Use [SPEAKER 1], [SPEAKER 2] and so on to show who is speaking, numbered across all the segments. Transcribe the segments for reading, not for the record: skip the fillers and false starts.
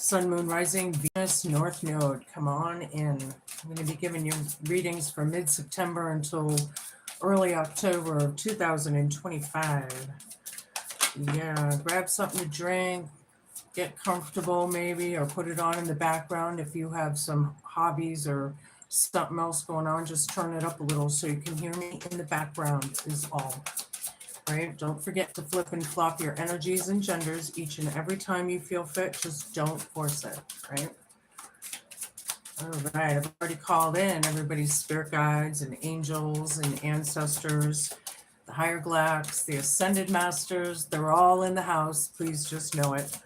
[SPEAKER 1] Sun, Moon, Rising, Venus, North Node. Come on in. I'm going to be giving you readings for mid-September until early October of 2025. Yeah, grab something to drink, get comfortable maybe, or put it on in the background if you have some hobbies or something else going on. Just turn it up a little so you can hear me in the background is all. Right? Don't forget to flip and flop your energies and genders each and every time you feel fit. Just don't force it, right? All right, I've already called in everybody's spirit guides and angels and ancestors, the higher galacts, the ascended masters. They're all in the house. Please just know it,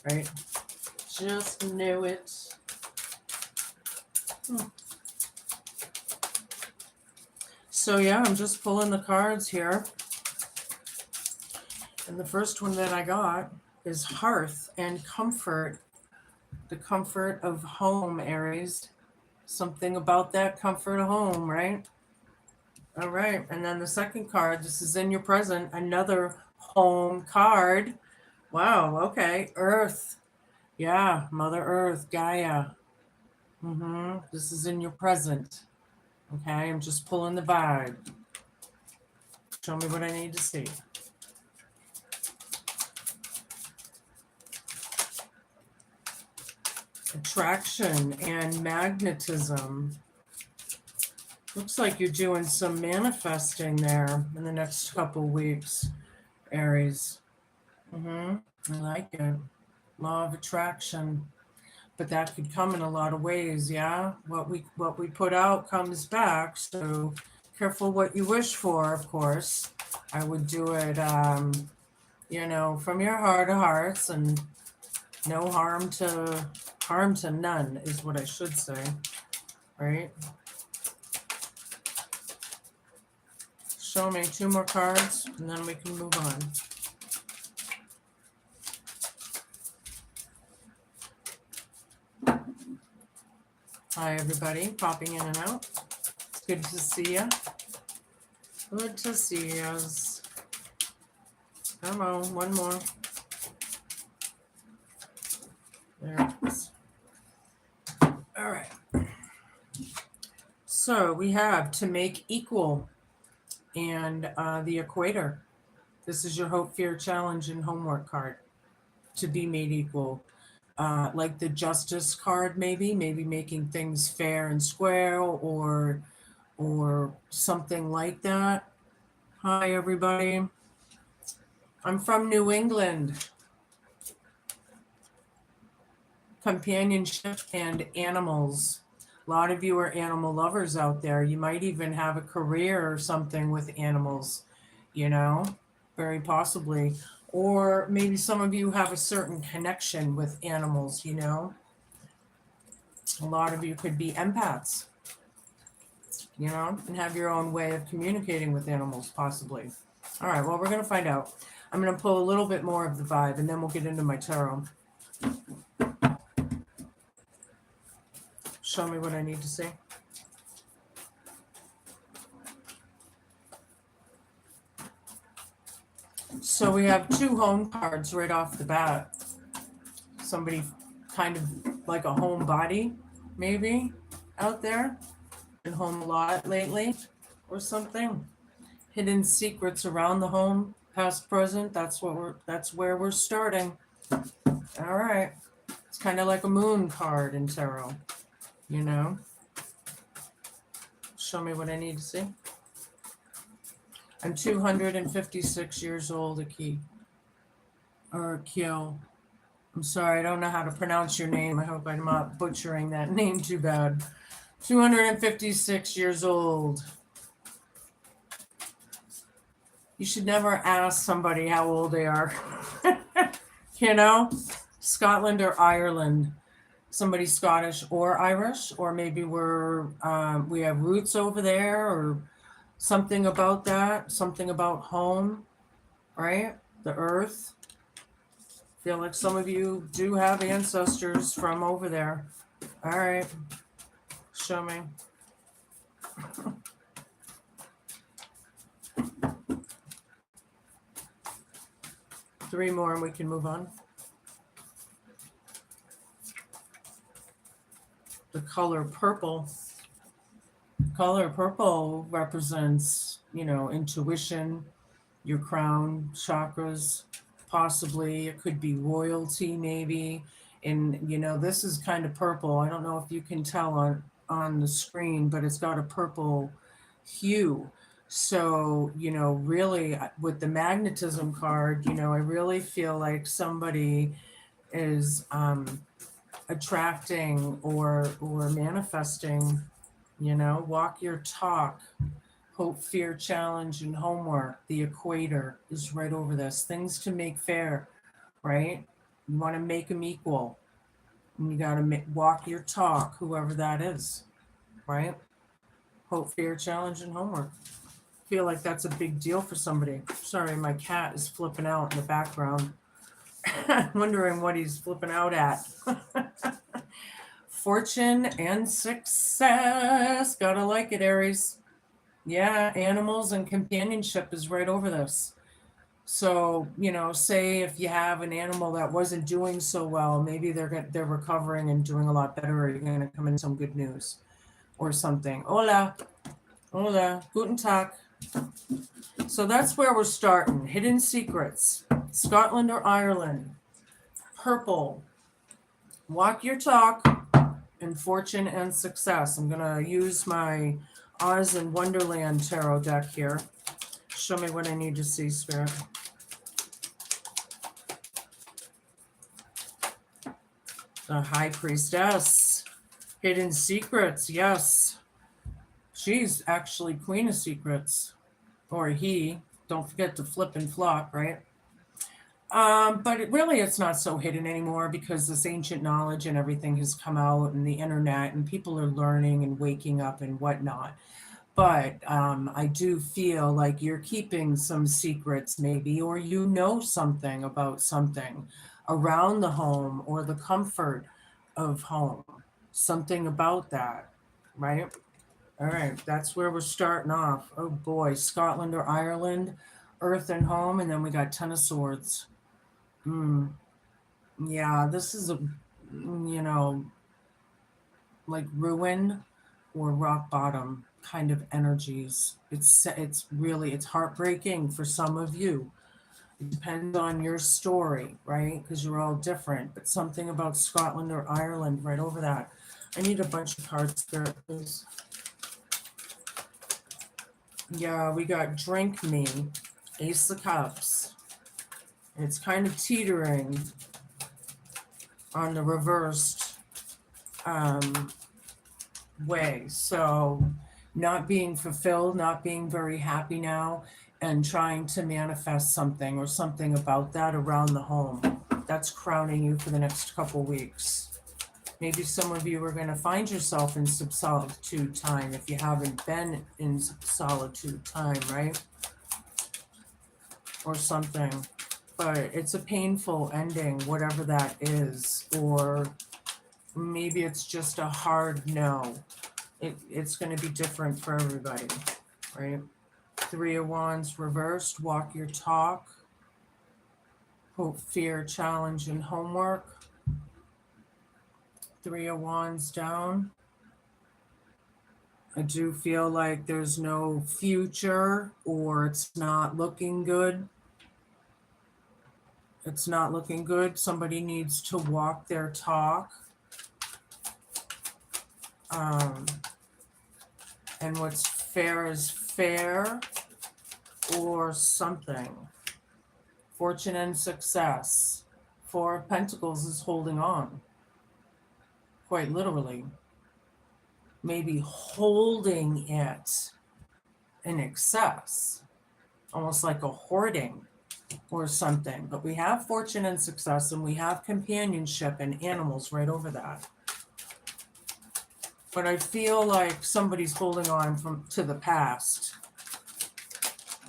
[SPEAKER 1] right? Just know it. So yeah, I'm just pulling the cards here. And the first one that I got is hearth and comfort. The comfort of home, Aries. Something about that comfort of home, right? All right. And then the second card, this is in your present, another home card. Wow. Okay. Earth. Yeah. Mother Earth, Gaia. This is in your present. Okay. I'm just pulling the vibe. Show me what I need to see. Attraction and magnetism. Looks like you're doing some manifesting there in the next couple weeks, Aries. I like it. Law of attraction. But that could come in a lot of ways, yeah? What we put out comes back, so careful what you wish for, of course. I would do it, from your heart of hearts, and no harm to none is what I should say, right? Show me 2 more cards, and then we can move on. Hi, everybody, popping in and out. It's good to see you. Good to see us. Come on, one more. There it is. All right. So we have to make equal and the equator. This is your hope, fear, challenge, and homework card. To be made equal. Like the justice card, maybe making things fair and square, or something like that. Hi, everybody. I'm from New England. Companionship and animals. A lot of you are animal lovers out there. You might even have a career or something with animals, very possibly. Or maybe some of you have a certain connection with animals, A lot of you could be empaths, and have your own way of communicating with animals, possibly. All right, well, we're going to find out. I'm going to pull a little bit more of the vibe, and then we'll get into my tarot. Show me what I need to see. So we have 2 home cards right off the bat. Somebody kind of like a homebody, maybe, out there. Been home a lot lately or something. Hidden secrets around the home, past, present. That's where we're starting. All right. It's kind of like a moon card in tarot, Show me what I need to see. I'm 256 years old, Akil. I'm sorry, I don't know how to pronounce your name. I hope I'm not butchering that name too bad. 256 years old. You should never ask somebody how old they are. Scotland or Ireland. Somebody Scottish or Irish, or maybe we have roots over there, or something about that, something about home, right? The earth. Feel like some of you do have ancestors from over there. All right. Show me. Three more and we can move on. the color purple. Color purple represents, intuition, your crown chakras, possibly. It could be royalty, maybe. And, this is kind of purple. I don't know if you can tell on the screen, but it's got a purple hue. So, really with the magnetism card, I really feel like somebody is attracting or manifesting, walk your talk. Hope, fear, challenge, and homework. The equator is right over this. Things to make fair, right? You want to make them equal. And you got to walk your talk, whoever that is, right? Hope, fear, challenge, and homework. Feel like that's a big deal for somebody. Sorry, my cat is flipping out in the background. Wondering what he's flipping out at. Fortune and success. Gotta like it, Aries. Yeah, animals and companionship is right over this. So, say if you have an animal that wasn't doing so well, maybe they're recovering and doing a lot better, or you're going to come in some good news or something. Hola, hola, guten tag. So that's where we're starting. Hidden secrets. Scotland or Ireland. Purple. Walk your talk. And fortune and success. I'm going to use my Oz and Wonderland tarot deck here. Show me what I need to see, Spirit. The High Priestess. Hidden secrets, yes. She's actually Queen of Secrets. Or he. Don't forget to flip and flop, right? But it's not so hidden anymore because this ancient knowledge and everything has come out and the internet and people are learning and waking up and whatnot. But I do feel like you're keeping some secrets maybe, or something about something around the home or the comfort of home. Something about that, right? All right, that's where we're starting off. Oh boy, Scotland or Ireland, Earth and home, and then we got Ten of Swords. Yeah, this is like ruin or rock bottom kind of energies. It's heartbreaking for some of you. It depends on your story, right? Because you're all different. But something about Scotland or Ireland right over that. I need a bunch of cards, Spirit, please. Yeah, we got Drink Me, Ace of Cups. It's kind of teetering on the reversed way. So not being fulfilled, not being very happy now, and trying to manifest something or something about that around the home. That's crowning you for the next couple weeks. Maybe some of you are going to find yourself in solitude time if you haven't been in solitude time, right? Or something. But it's a painful ending, whatever that is. Or maybe it's just a hard no. It's going to be different for everybody, right? Three of Wands reversed, walk your talk. Hope, fear, challenge, and homework. Three of Wands down. I do feel like there's no future or it's not looking good. It's not looking good. Somebody needs to walk their talk. And what's fair is fair or something. Fortune and success. Four of Pentacles is holding on. Quite literally. Maybe holding it in excess. Almost like a hoarding or something. But we have fortune and success, and we have companionship and animals right over that. But I feel like somebody's holding on to the past.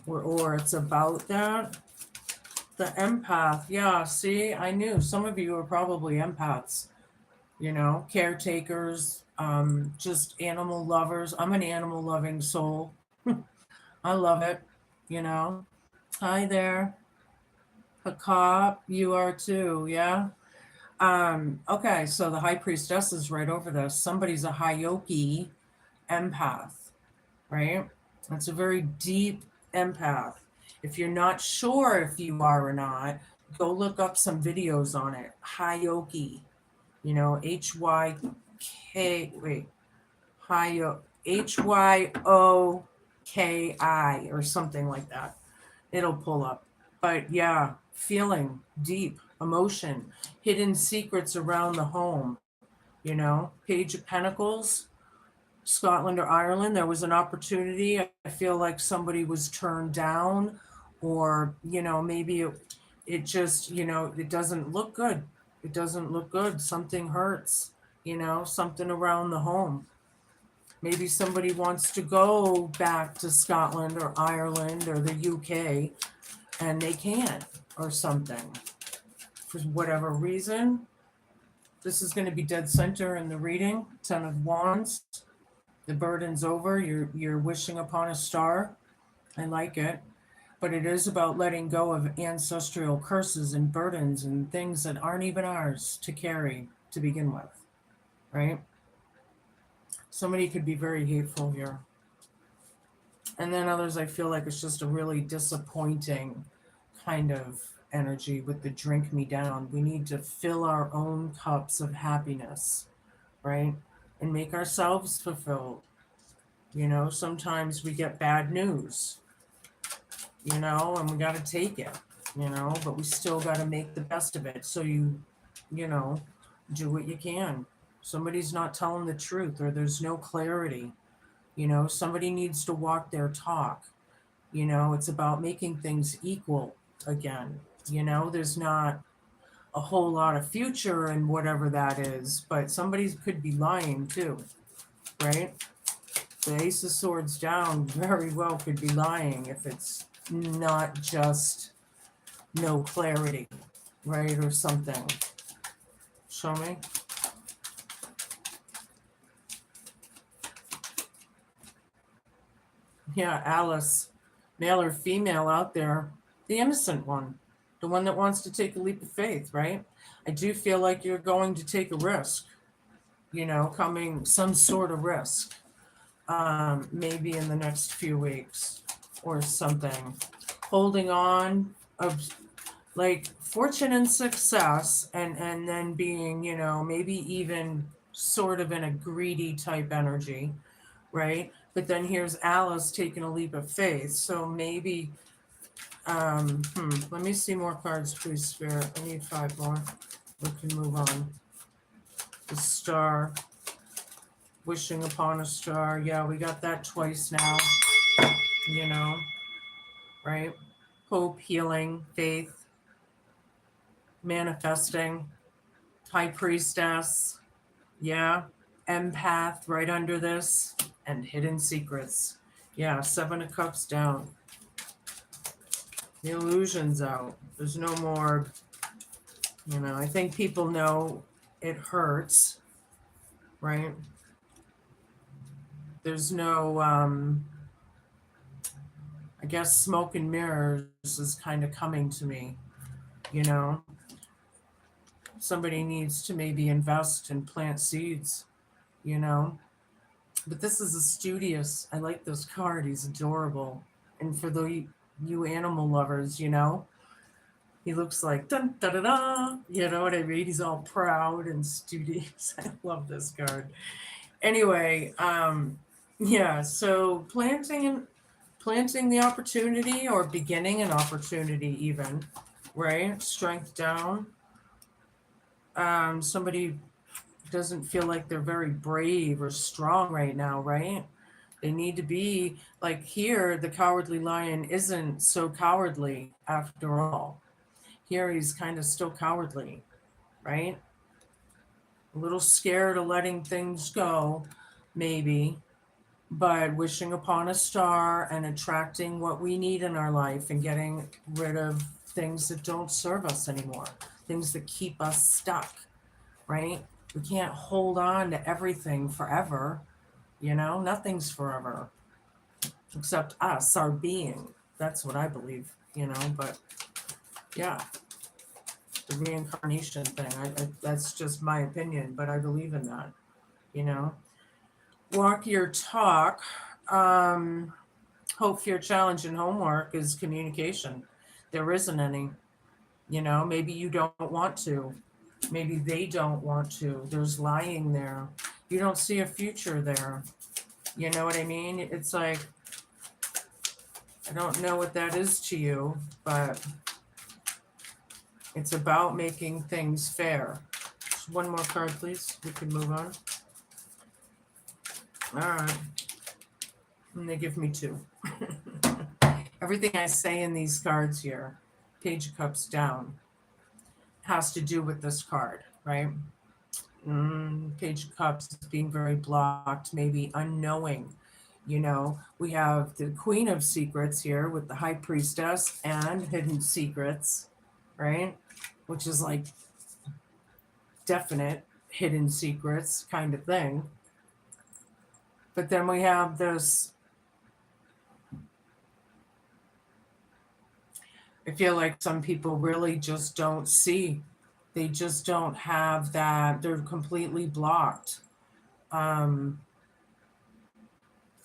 [SPEAKER 1] Or it's about that. The empath. Yeah, see, I knew some of you are probably empaths. Caretakers, just animal lovers. I'm an animal loving soul. I love it. Hi there. A cop, you are too, yeah? Okay, so the High Priestess is right over this. Somebody's a Hyoki empath, right? It's a very deep empath. If you're not sure if you are or not, go look up some videos on it. Hyoki, Hyk, wait, Hyoki or something like that. It'll pull up. But yeah, feeling deep emotion, hidden secrets around the home, Page of Pentacles, Scotland or Ireland, there was an opportunity. I feel like somebody was turned down, or, maybe it just, it doesn't look good. It doesn't look good. Something hurts, something around the home. Maybe somebody wants to go back to Scotland or Ireland or the UK and they can't, or something for whatever reason. This is going to be dead center in the reading. Ten of Wands. The burden's over. You're wishing upon a star. I like it. But it is about letting go of ancestral curses and burdens and things that aren't even ours to carry to begin with. Right? Somebody could be very hateful here. And then others, I feel like it's just a really disappointing kind of energy with the drink me down. We need to fill our own cups of happiness, right? And make ourselves fulfilled. Sometimes we get bad news, and we got to take it, but we still got to make the best of it. So you know, do what you can. Somebody's not telling the truth or there's no clarity. Somebody needs to walk their talk. It's about making things equal again. There's not a whole lot of future in whatever that is, but somebody could be lying too, right? The Ace of Swords down very well could be lying if it's not just no clarity, right? Or something. Show me. Yeah, Alice, male or female out there, the innocent one, the one that wants to take a leap of faith, right? I do feel like you're going to take a risk, coming some sort of risk, maybe in the next few weeks or something. Holding on of like fortune and success, and then being, maybe even sort of in a greedy type energy, right? But then here's Alice taking a leap of faith. So maybe, let me see more cards, please, Spirit. I need 5 more. We can move on. The Star, wishing upon a star. Yeah, we got that twice now, you know, right? Hope, healing, faith, manifesting, High Priestess. Yeah, empath right under this, and hidden secrets. Yeah, 7 of Cups down. The illusion's out. There's no more, I think people know it hurts, right? There's no, I guess smoke and mirrors is kind of coming to me, you know? Somebody needs to maybe invest and plant seeds, you know? But this is a studious, I like this card, he's adorable. And for you animal lovers, he looks like dun da da da. You know what I mean? He's all proud and studious. I love this card. Anyway, yeah. So planting the opportunity or beginning an opportunity, even, right? Strength down. Somebody doesn't feel like they're very brave or strong right now, right? They need to be like here. The Cowardly Lion isn't so cowardly after all. Here he's kind of still cowardly, right? A little scared of letting things go, maybe, but wishing upon a star and attracting what we need in our life and getting rid of things that don't serve us anymore, things that keep us stuck, right? We can't hold on to everything forever, nothing's forever except us, our being. That's what I believe, but yeah. the reincarnation thing. That's just my opinion, but I believe in that, you know. Walk your talk. Hope, fear, challenge, and homework is communication. There isn't any, you know. Maybe you don't want to. Maybe they don't want to. There's lying there. You don't see a future there. You know what I mean? It's like, I don't know what that is to you, but it's about making things fair. Just one more card, please. We can move on. All right. And they give me two. Everything I say in these cards here, Page of Cups down, has to do with this card, right? Page of Cups is being very blocked, maybe unknowing. You know, we have the Queen of Secrets here with the High Priestess and Hidden Secrets, right? Which is like definite hidden secrets kind of thing. But then we have this, I feel like some people really just don't see. They just don't have that. They're completely blocked.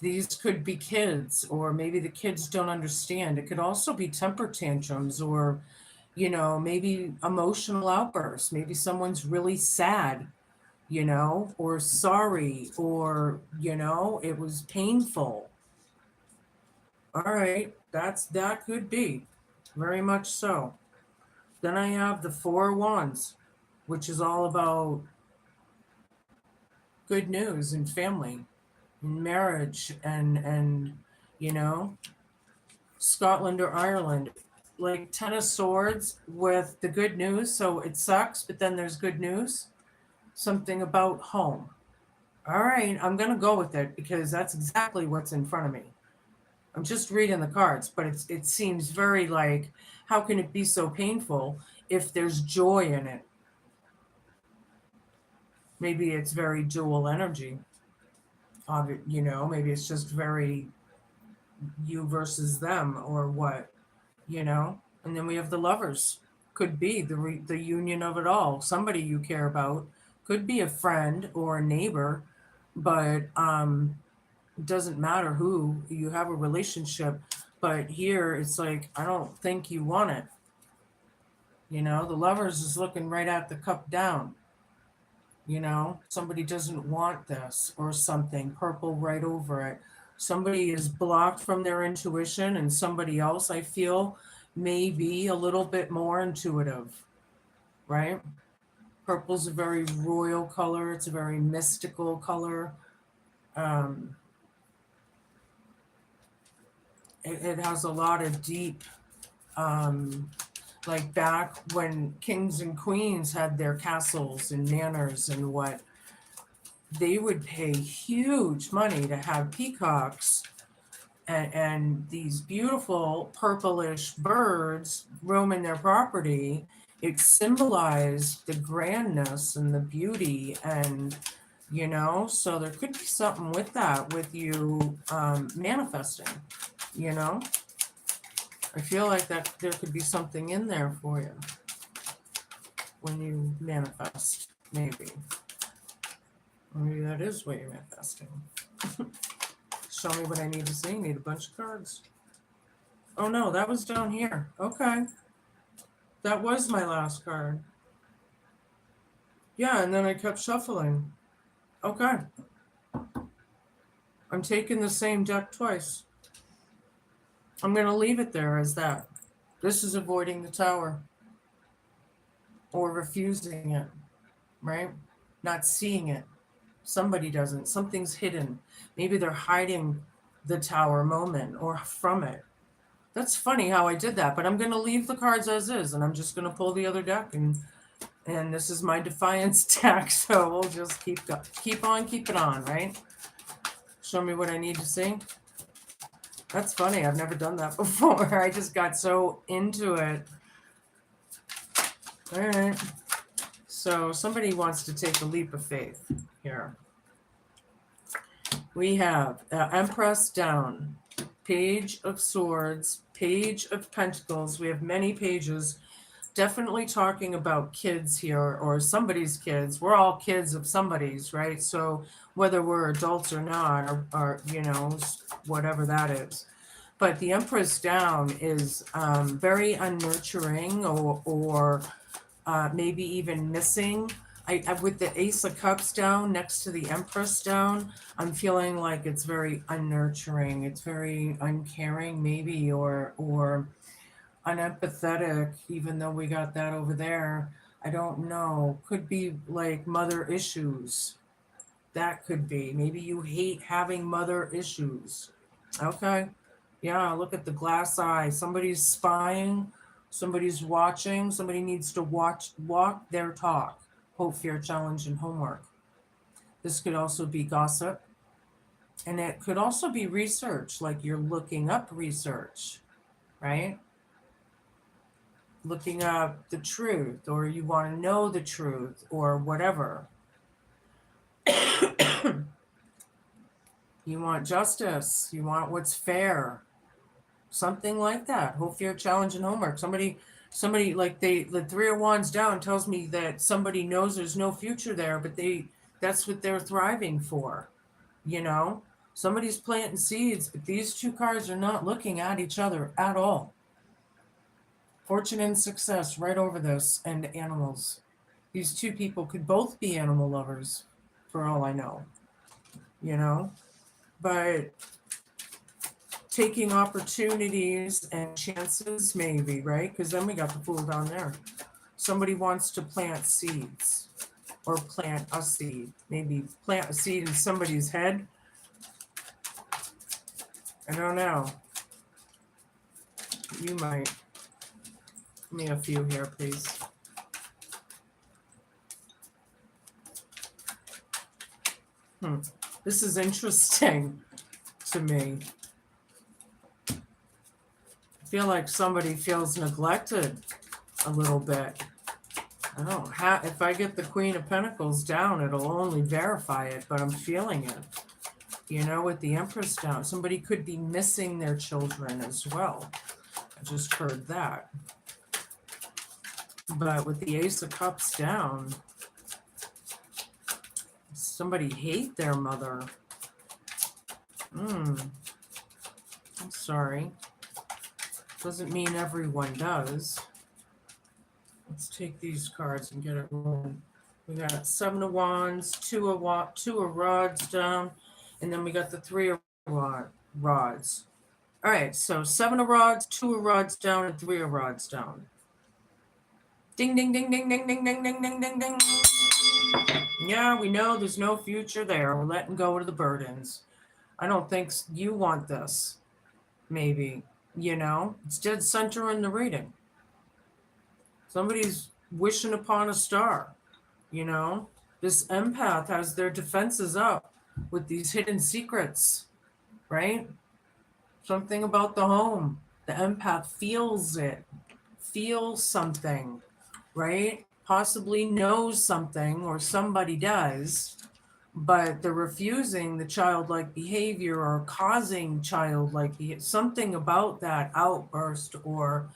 [SPEAKER 1] These could be kids, or maybe the kids don't understand. It could also be temper tantrums, or, you know, maybe emotional outbursts. Maybe someone's really sad, you know, or sorry, or, you know, it was painful. All right, that could be very much so. Then I have the Four of Wands, which is all about good news and family and marriage and you know, Scotland or Ireland. Like Ten of Swords with the good news, so it sucks, but then there's good news. Something about home. All right, I'm gonna go with it because that's exactly what's in front of me. I'm just reading the cards, but it seems very like, how can it be so painful if there's joy in it? Maybe it's very dual energy. You know, maybe it's just very you versus them, or what, you know. And then we have the Lovers. Could be the union of it all. Somebody you care about, could be a friend or a neighbor, but it doesn't matter who. You have a relationship, but here it's like, I don't think you want it. You know, the Lovers is looking right at the cup down. You know, somebody doesn't want this, or something purple right over it. Somebody is blocked from their intuition, and somebody else, I feel, may be a little bit more intuitive, right? Purple's a very royal color. It's a very mystical color. Um, it has a lot of deep, like back when kings and queens had their castles and manors and what, they would pay huge money to have peacocks and these beautiful purplish birds roaming their property. It symbolized the grandness and the beauty, and you know, so there could be something with that, with you manifesting, you know. I feel like that there could be something in there for you when you manifest, maybe. Maybe that is what you're manifesting. Show me what I need to see. Need a bunch of cards. Oh no, that was down here. Okay. That was my last card. Yeah, and then I kept shuffling. Okay. I'm taking the same deck twice. I'm going to leave it there as that. This is avoiding the Tower, or refusing it, right? Not seeing it. Somebody doesn't. Something's hidden. Maybe they're hiding the Tower moment or from it. That's funny how I did that, but I'm going to leave the cards as is, and I'm just going to pull the other deck, and this is my Defiance deck, so we'll just keep on keeping on, right? Show me what I need to see. That's funny. I've never done that before. I just got so into it. All right. So somebody wants to take a leap of faith here. We have Empress down, Page of Swords, Page of Pentacles. We have many pages. definitely talking about kids here, or somebody's kids. We're all kids of somebody's, right? So whether we're adults or not, or you know, whatever that is. But the Empress down is very unnurturing, or maybe even missing. With the Ace of Cups down next to the Empress down, I'm feeling like it's very unnurturing. It's very uncaring, maybe, or unempathetic, even though we got that over there. I don't know. Could be like mother issues. That could be. Maybe you hate having mother issues. Okay. Yeah, look at the glass eye. Somebody's spying, somebody's watching, somebody needs to walk their talk. Hope, fear, challenge, and homework. This could also be gossip. And it could also be research, like you're looking up research, right? Looking up the truth, or you want to know the truth, or whatever. You want justice, you want what's fair, something like that. Hope, fear, challenge, and homework. Somebody like the Three of Wands down tells me that somebody knows there's no future there, but that's what they're thriving for, you know? Somebody's planting seeds, but these two cards are not looking at each other at all. Fortune and success right over this, and animals. These two people could both be animal lovers, for all I know, you know? But taking opportunities and chances, maybe, right? Because then we got the Fool down there. Somebody wants to plant seeds, or plant a seed. Maybe plant a seed in somebody's head. I don't know. You might. Give me a few here, please. This is interesting to me. I feel like somebody feels neglected a little bit. I don't have, if I get the Queen of Pentacles down, it'll only verify it, but I'm feeling it. You know, with the Empress down, somebody could be missing their children as well. I just heard that. But with the Ace of Cups down, somebody hate their mother. I'm sorry. Doesn't mean everyone does. Let's take these cards and get it rolling. We got Seven of Wands, two of Rods down, and then we got the Three of Rods. All right, so Seven of Rods, Two of Rods down, and Three of Rods down. Ding, ding, ding, ding, ding, ding, ding, ding, ding, ding, ding. Yeah, we know there's no future there. We're letting go of the burdens. I don't think you want this. Maybe, you know, it's dead center in the reading. Somebody's wishing upon a star, you know. This empath has their defenses up with these hidden secrets, right? Something about the home. The empath feels it, feels something, right? Possibly knows something, or somebody does, but they're refusing the childlike behavior, or causing childlike behavior. Something about that outburst, or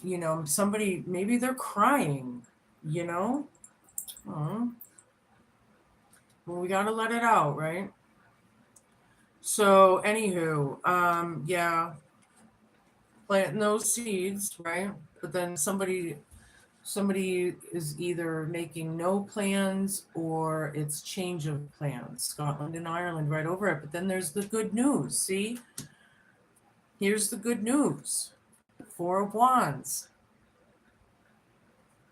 [SPEAKER 1] you know, somebody, maybe they're crying, you know. Well, we got to let it out, right? So anywho, yeah, planting those seeds, right? But then somebody is either making no plans, or it's change of plans. Scotland and Ireland right over it. But then there's the good news. See, here's the good news. Four of Wands.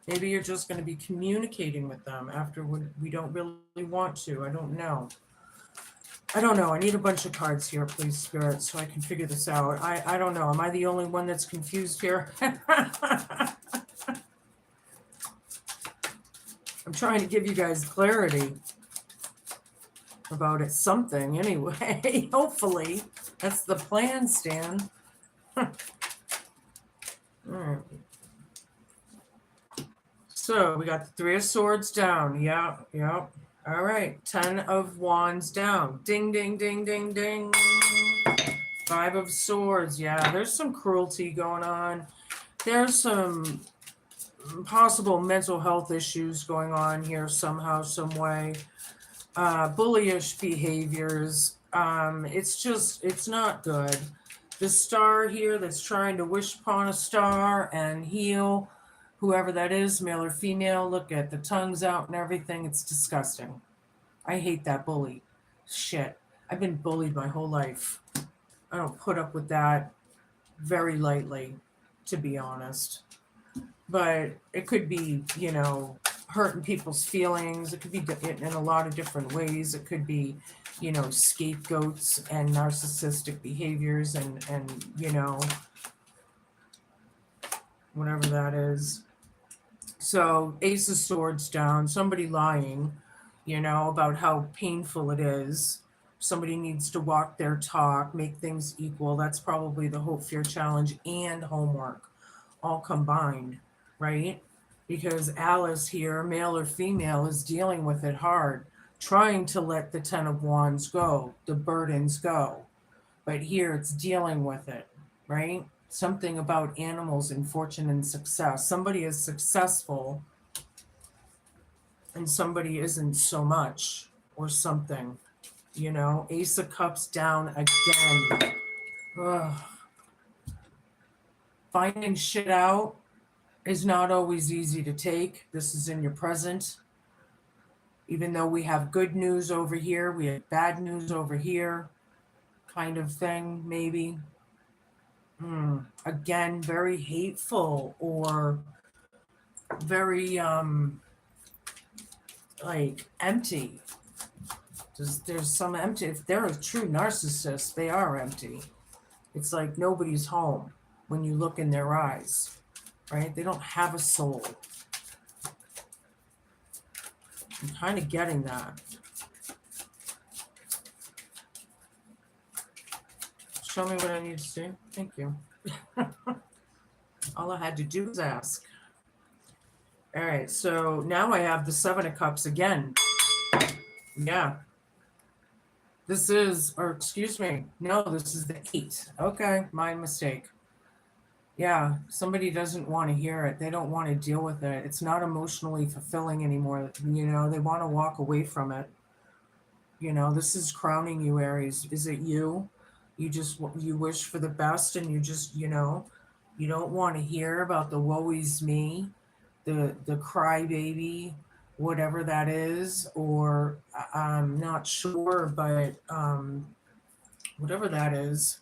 [SPEAKER 1] Maybe you're just going to be communicating with them after we don't really want to. I don't know. I need a bunch of cards here, please, Spirit, so I can figure this out. I don't know. Am I the only one that's confused here? I'm trying to give you guys clarity about it. Something, anyway. Hopefully. That's the plan, Stan. All right. So we got the Three of Swords down. Yeah. All right. 10 of Wands down. Ding, ding, ding, ding, ding. 5 of Swords. Yeah, there's some cruelty going on. There's some possible mental health issues going on here somehow, some way. Bullyish behaviors. It's not good. The star here that's trying to wish upon a star and heal whoever that is, male or female. Look at the tongues out and everything. It's disgusting. I hate that bully. Shit. I've been bullied my whole life. I don't put up with that very lightly, to be honest. But it could be, hurting people's feelings. It could be in a lot of different ways. It could be, scapegoats and narcissistic behaviors and whatever that is. So Ace of Swords down, somebody lying, about how painful it is. Somebody needs to walk their talk, make things equal. That's probably the Hope, Fear, Challenge and homework all combined, right? Because Alice here, male or female, is dealing with it hard, trying to let the Ten of Wands go, the burdens go. But here it's dealing with it, right? Something about animals and fortune and success. Somebody is successful and somebody isn't so much, or something. Ace of Cups down again. Ugh. Finding shit out is not always easy to take. This is in your present. Even though we have good news over here, we have bad news over here, kind of thing, maybe. Again, very hateful or very like empty. There's some empty. If they're a true narcissist, they are empty. It's like nobody's home when you look in their eyes, right? They don't have a soul. I'm kind of getting that. Show me what I need to see. Thank you. All I had to do was ask. All right, so now I have the Seven of Cups again. Yeah. This is, or excuse me, no, this is the 8. Okay, my mistake. Yeah, somebody doesn't want to hear it. They don't want to deal with it. It's not emotionally fulfilling anymore. They want to walk away from it. This is crowning you, Aries. Is it you? You wish for the best and you just, you don't want to hear about the woe is me, the crybaby, whatever that is, or I'm not sure, but whatever that is.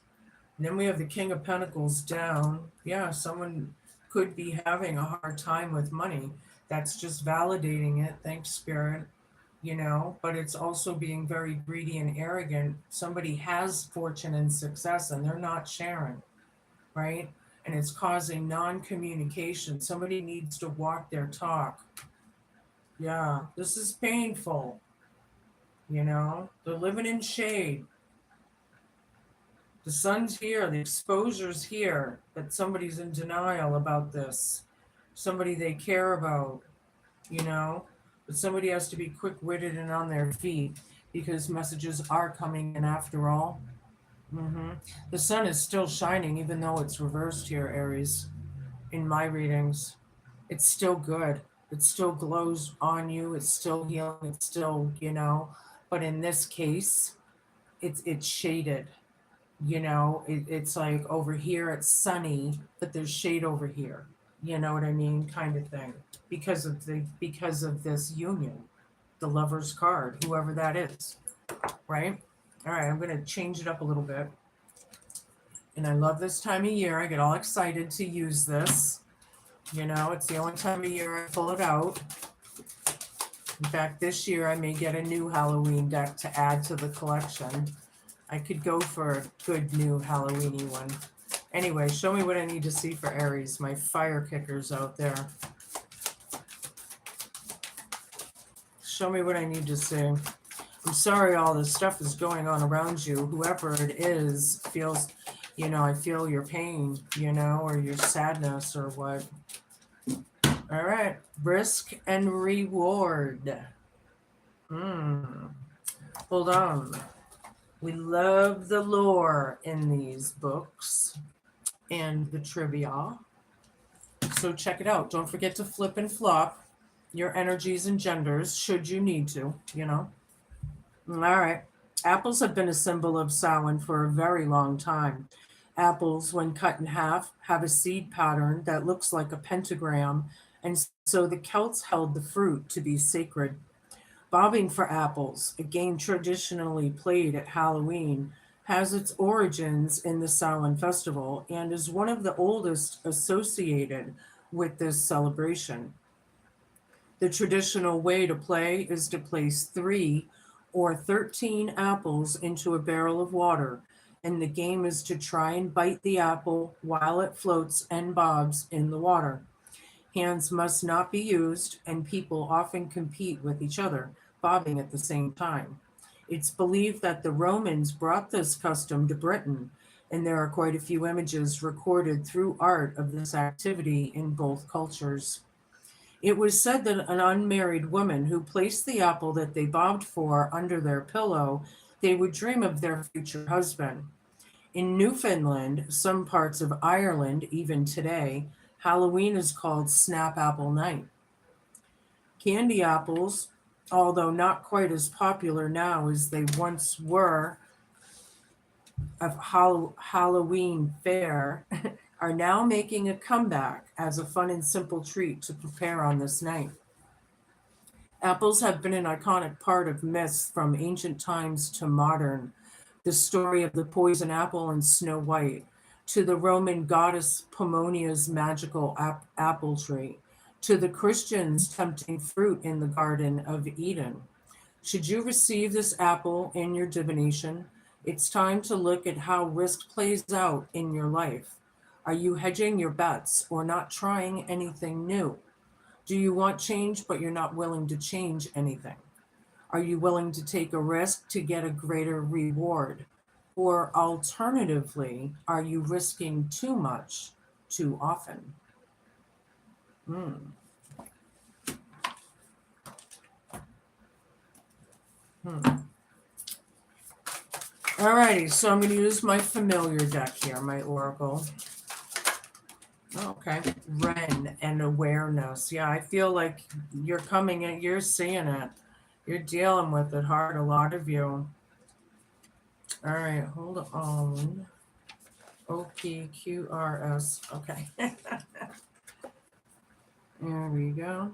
[SPEAKER 1] And then we have the King of Pentacles down. Yeah, someone could be having a hard time with money. That's just validating it. Thanks, Spirit. But it's also being very greedy and arrogant. Somebody has fortune and success and they're not sharing, right? And it's causing non-communication. Somebody needs to walk their talk. Yeah, this is painful. They're living in shade. The sun's here, the exposure's here, but somebody's in denial about this. Somebody they care about, but somebody has to be quick-witted and on their feet because messages are coming in after all. The sun is still shining even though it's reversed here, Aries. In my readings, it's still good. It still glows on you. It's still healing. It's still, but in this case, it's shaded. It's like over here it's sunny, but there's shade over here. You know what I mean? Kind of thing. Because of this union, the Lover's card, whoever that is, right? All right, I'm gonna change it up a little bit. And I love this time of year. I get all excited to use this. It's the only time of year I pull it out. In fact, this year I may get a new Halloween deck to add to the collection. I could go for a good new Halloween-y one. Anyway, show me what I need to see for Aries, my fire kickers out there. Show me what I need to see. I'm sorry all this stuff is going on around you. Whoever it is feels, I feel your pain, or your sadness or what. All right, risk and reward. Hold on. We love the lore in these books and the trivia. So check it out. Don't forget to flip and flop your energies and genders should you need to, you know. All right. Apples have been a symbol of Samhain for a very long time. Apples, when cut in half, have a seed pattern that looks like a pentagram, and so the Celts held the fruit to be sacred. Bobbing for apples, a game traditionally played at Halloween, has its origins in the Samhain festival and is one of the oldest associated with this celebration. The traditional way to play is to place 3 or 13 apples into a barrel of water, and the game is to try and bite the apple while it floats and bobs in the water. Hands must not be used, and people often compete with each other, bobbing at the same time. It's believed that the Romans brought this custom to Britain, and there are quite a few images recorded through art of this activity in both cultures. It was said that an unmarried woman who placed the apple that they bobbed for under their pillow, they would dream of their future husband. In Newfoundland, some parts of Ireland, even today, Halloween is called Snap Apple Night. Candy apples, although not quite as popular now as they once were of Halloween fare, are now making a comeback as a fun and simple treat to prepare on this night. Apples have been an iconic part of myths from ancient times to modern. The story of the poison apple and Snow White, to the Roman goddess Pomonia's magical apple tree, to the Christians tempting fruit in the Garden of Eden. Should you receive this apple in your divination, it's time to look at how risk plays out in your life. Are you hedging your bets or not trying anything new? Do you want change, but you're not willing to change anything? Are you willing to take a risk to get a greater reward? Or alternatively, are you risking too much too often? Hmm. Hmm. Alrighty, so I'm going to use my familiar deck here, my Oracle. Okay, Ren and awareness. Yeah, I feel like you're coming in, you're seeing it. You're dealing with it hard, a lot of you. All right, hold on. OPQRS. Okay. There we go.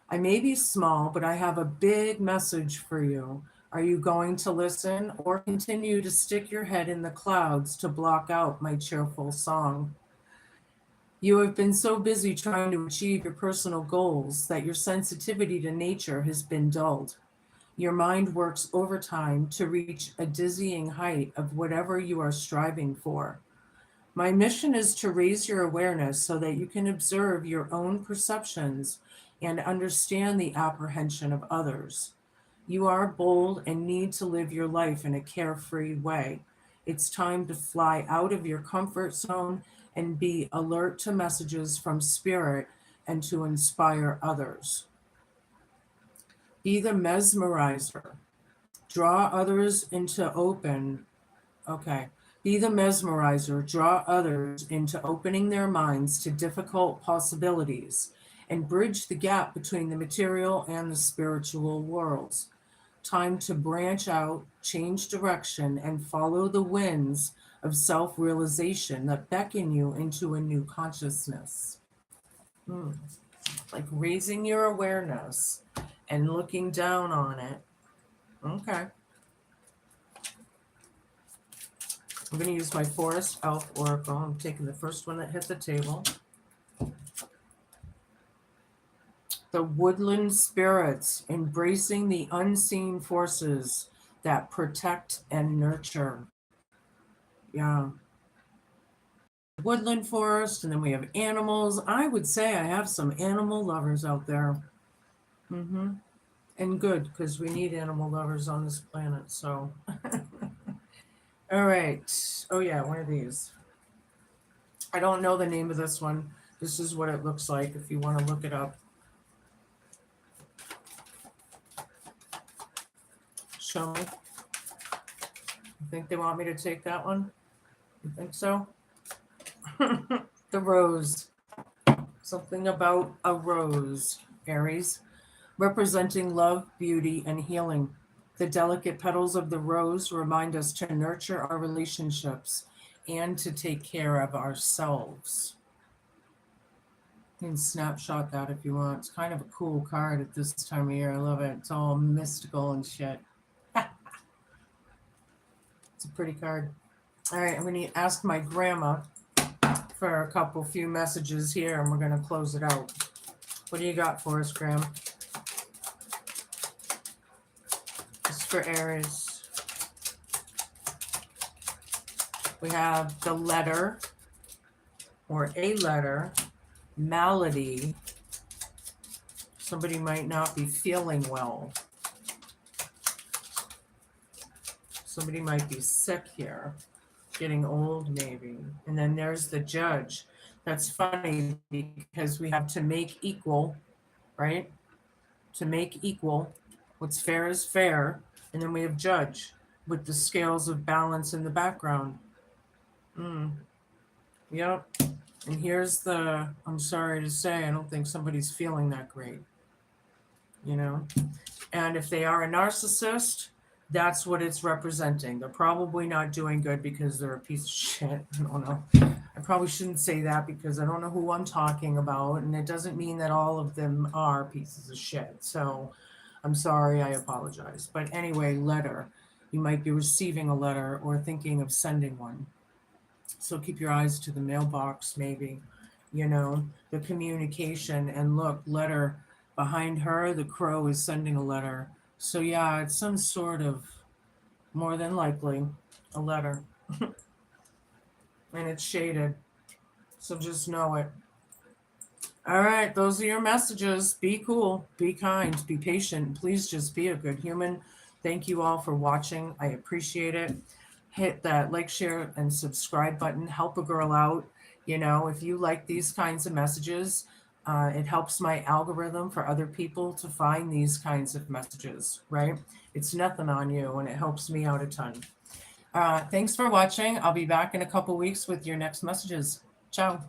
[SPEAKER 1] I may be small, but I have a big message for you. Are you going to listen or continue to stick your head in the clouds to block out my cheerful song? You have been so busy trying to achieve your personal goals that your sensitivity to nature has been dulled. Your mind works overtime to reach a dizzying height of whatever you are striving for. My mission is to raise your awareness so that you can observe your own perceptions and understand the apprehension of others. You are bold and need to live your life in a carefree way. It's time to fly out of your comfort zone and be alert to messages from spirit and to inspire others. Be the mesmerizer. Draw others into open. Okay. Be the mesmerizer. Draw others into opening their minds to difficult possibilities and bridge the gap between the material and the spiritual worlds. Time to branch out, change direction, and follow the winds of self realization that beckon you into a new consciousness. Hmm. Like raising your awareness and looking down on it. Okay. I'm going to use my Forest Elf Oracle. I'm taking the first one that hit the table. The woodland spirits, embracing the unseen forces that protect and nurture. Yeah. Woodland forest, and then we have animals. I would say I have some animal lovers out there. Mm-hmm. And good, because we need animal lovers on this planet, so. All right. Oh, yeah, one of these. I don't know the name of this one. This is what it looks like if you want to look it up. Show me. You think they want me to take that one? You think so? The rose. Something about a rose, Aries, representing love, beauty, and healing. The delicate petals of the rose remind us to nurture our relationships and to take care of ourselves. You can snapshot that if you want. It's kind of a cool card at this time of year. I love it. It's all mystical and shit. It's a pretty card. All right, I'm going to ask my grandma for a few messages here, and we're going to close it out. What do you got for us, Graham? Just for Aries. We have the letter, or a letter, malady. Somebody might not be feeling well. Somebody might be sick here, getting old maybe. And then there's the judge. That's funny because we have to make equal, right? To make equal. What's fair is fair. And then we have judge with the scales of balance in the background. Yep. And here's the, I'm sorry to say, I don't think somebody's feeling that great. You know? And if they are a narcissist, that's what it's representing. They're probably not doing good because they're a piece of shit. I don't know. I probably shouldn't say that because I don't know who I'm talking about. And it doesn't mean that all of them are pieces of shit. So I'm sorry, I apologize. But anyway, letter. You might be receiving a letter or thinking of sending one. So keep your eyes to the mailbox, maybe, you know, the communication. And look, letter behind her, the crow is sending a letter. So yeah, it's some sort of, more than likely, a letter. And it's shaded. So just know it. All right, those are your messages. Be cool, be kind, be patient. Please just be a good human. Thank you all for watching. I appreciate it. Hit that like, share, and subscribe button. Help a girl out. You know, if you like these kinds of messages, it helps my algorithm for other people to find these kinds of messages, right? It's nothing on you, and it helps me out a ton. Thanks for watching. I'll be back in a couple weeks with your next messages. Ciao.